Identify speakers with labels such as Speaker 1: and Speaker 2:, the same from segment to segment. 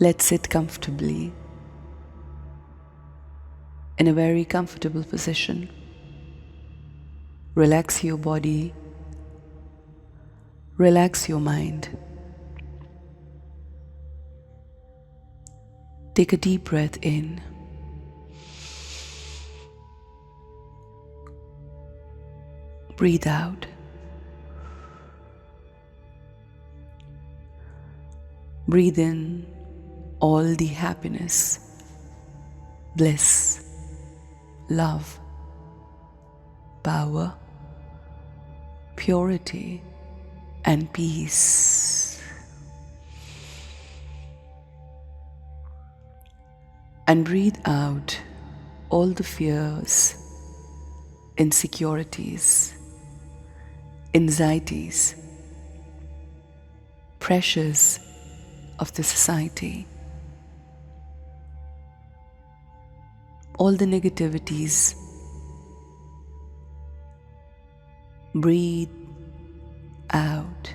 Speaker 1: Let's sit comfortably in a very comfortable position. Relax your body, relax your mind. Take a deep breath in. Breathe out. Breathe in all the happiness, bliss, love, power, purity, and peace. And breathe out all the fears, insecurities, anxieties, pressures of the society, all the negativities. Breathe out.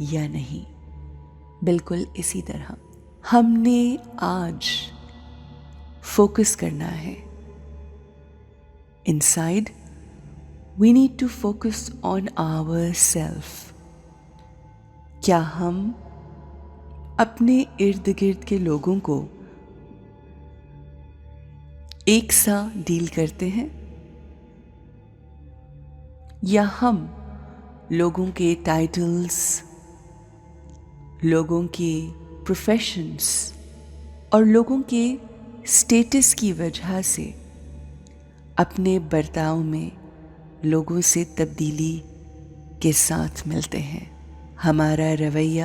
Speaker 1: یا نہیں. بالکل اسی طرح ہم نے آج focus کرنا ہے. Inside, we need to focus on ourselves. کیا ہم اپنے ارد گرد کے لوگوں کو ایک سا ڈیل کرتے ہیں، یا ہم لوگوں کے ٹائٹلز، لوگوں کے پروفیشنز اور لوگوں کے اسٹیٹس کی وجہ سے اپنے برتاؤ میں لوگوں سے تبدیلی کے ساتھ ملتے ہیں؟ ہمارا رویہ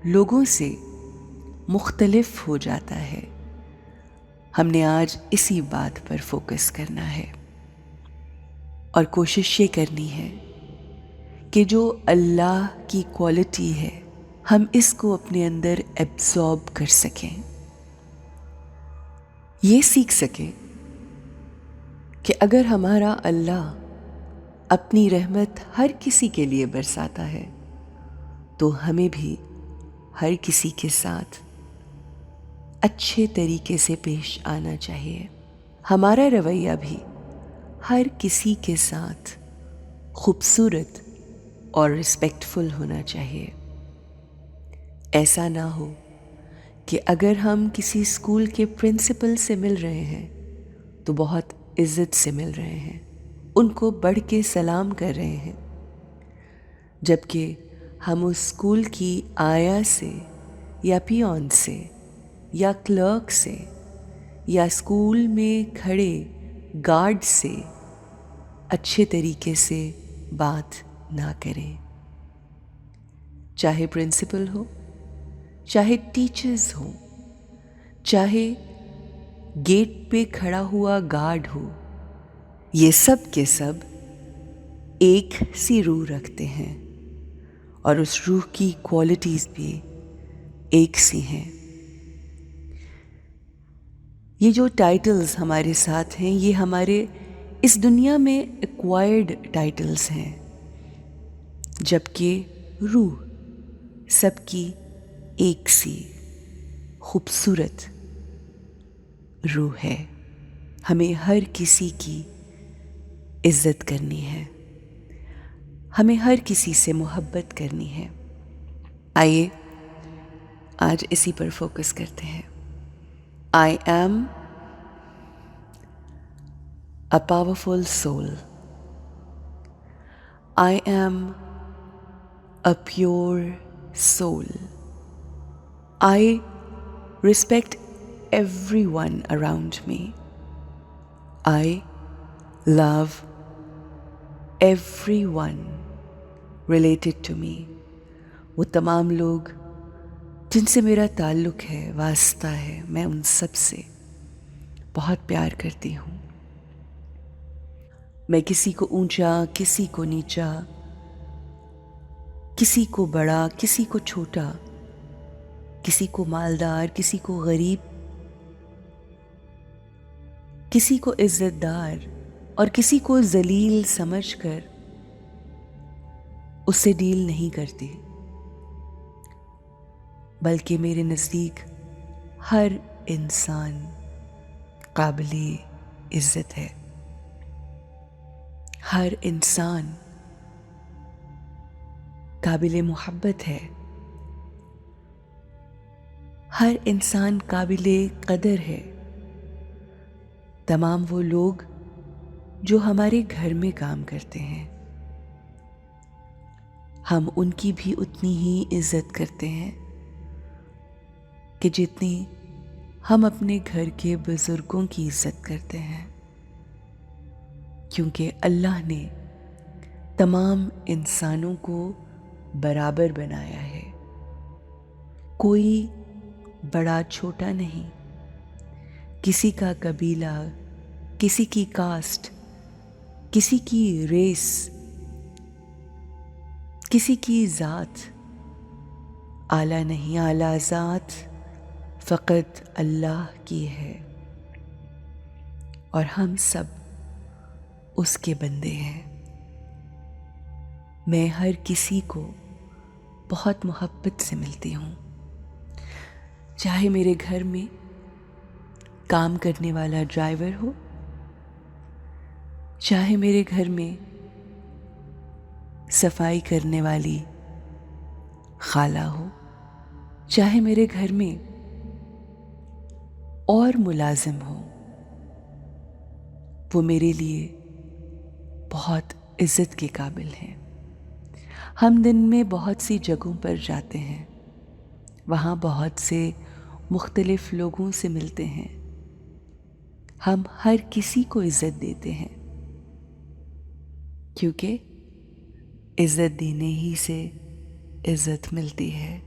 Speaker 1: لوگوں سے مختلف ہو جاتا ہے. ہم نے آج اسی بات پر فوکس کرنا ہے اور کوشش یہ کرنی ہے کہ جو اللہ کی کوالٹی ہے ہم اس کو اپنے اندر ایبزارب کر سکیں، یہ سیکھ سکیں کہ اگر ہمارا اللہ اپنی رحمت ہر کسی کے لیے برساتا ہے تو ہمیں بھی ہر کسی کے ساتھ اچھے طریقے سے پیش آنا چاہیے. ہمارا رویہ بھی ہر کسی کے ساتھ خوبصورت اور رسپیکٹفل ہونا چاہیے. ایسا نہ ہو کہ اگر ہم کسی اسکول کے پرنسپل سے مل رہے ہیں تو بہت عزت سے مل رہے ہیں، ان کو بڑھ کے سلام کر رہے ہیں، جبکہ ہم اس اسکول کی آیا سے یا پیون سے یا کلرک سے یا اسکول میں کھڑے گارڈ سے اچھے طریقے سے بات نہ کریں. چاہے پرنسپل ہو، چاہے ٹیچرز ہوں، چاہے گیٹ پہ کھڑا ہوا گارڈ ہو، یہ سب کے سب ایک سی روح رکھتے ہیں اور اس روح کی کوالٹیز بھی ایک سی ہیں. یہ جو ٹائٹلز ہمارے ساتھ ہیں یہ ہمارے اس دنیا میں ایکوائرڈ ٹائٹلز ہیں، جبکہ روح سب کی ایک سی خوبصورت روح ہے. ہمیں ہر کسی کی عزت کرنی ہے، ہمیں ہر کسی سے محبت کرنی ہے. آئیے آج اسی پر فوکس کرتے ہیں. I am a powerful soul. I am a pure soul. I respect everyone around me. I love everyone related to me. وہ تمام لوگ جن سے میرا تعلق ہے، واسطہ ہے، میں ان سب سے بہت پیار کرتی ہوں. میں کسی کو اونچا، کسی کو نیچا، کسی کو بڑا، کسی کو چھوٹا، کسی کو مالدار، کسی کو غریب، کسی کو عزت دار اور کسی کو ذلیل سمجھ کر اس سے ڈیل نہیں کرتی، بلکہ میرے نزدیک ہر انسان قابل عزت ہے، ہر انسان قابل محبت ہے، ہر انسان قابل قدر ہے. تمام وہ لوگ جو ہمارے گھر میں کام کرتے ہیں ہم ان کی بھی اتنی ہی عزت کرتے ہیں کہ جتنی ہم اپنے گھر کے بزرگوں کی عزت کرتے ہیں، کیونکہ اللہ نے تمام انسانوں کو برابر بنایا ہے. کوئی بڑا چھوٹا نہیں، کسی کا قبیلہ، کسی کی کاسٹ، کسی کی ریس، کسی کی ذات اعلیٰ نہیں. اعلیٰ ذات فقط اللہ کی ہے اور ہم سب اس کے بندے ہیں. میں ہر کسی کو بہت محبت سے ملتی ہوں. چاہے میرے گھر میں کام کرنے والا ڈرائیور ہو، چاہے میرے گھر میں صفائی کرنے والی خالہ ہو، چاہے میرے گھر میں اور ملازم ہو، وہ میرے لیے بہت عزت کے قابل ہیں. ہم دن میں بہت سی جگہوں پر جاتے ہیں، وہاں بہت سے مختلف لوگوں سے ملتے ہیں. ہم ہر کسی کو عزت دیتے ہیں، کیونکہ عزت دینے ہی سے عزت ملتی ہے،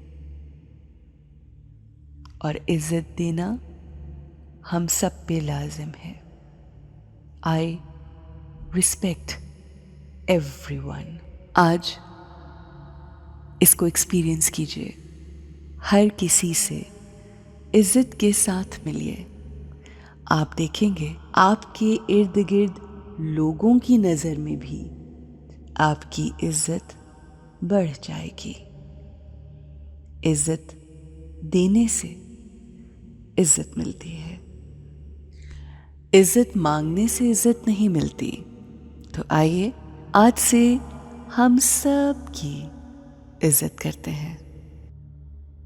Speaker 1: اور عزت دینا ہم سب پہ لازم ہے. I respect every one. آج اس کو ایکسپیرئنس کیجیے. ہر کسی سے عزت کے ساتھ ملیے. آپ دیکھیں گے آپ کے ارد گرد لوگوں کی نظر میں بھی آپ کی عزت بڑھ جائے گی. عزت دینے سے عزت ملتی ہے. عزت مانگنے سے عزت نہیں ملتی. تو آئیے آج سے ہم سب کی عزت کرتے ہیں.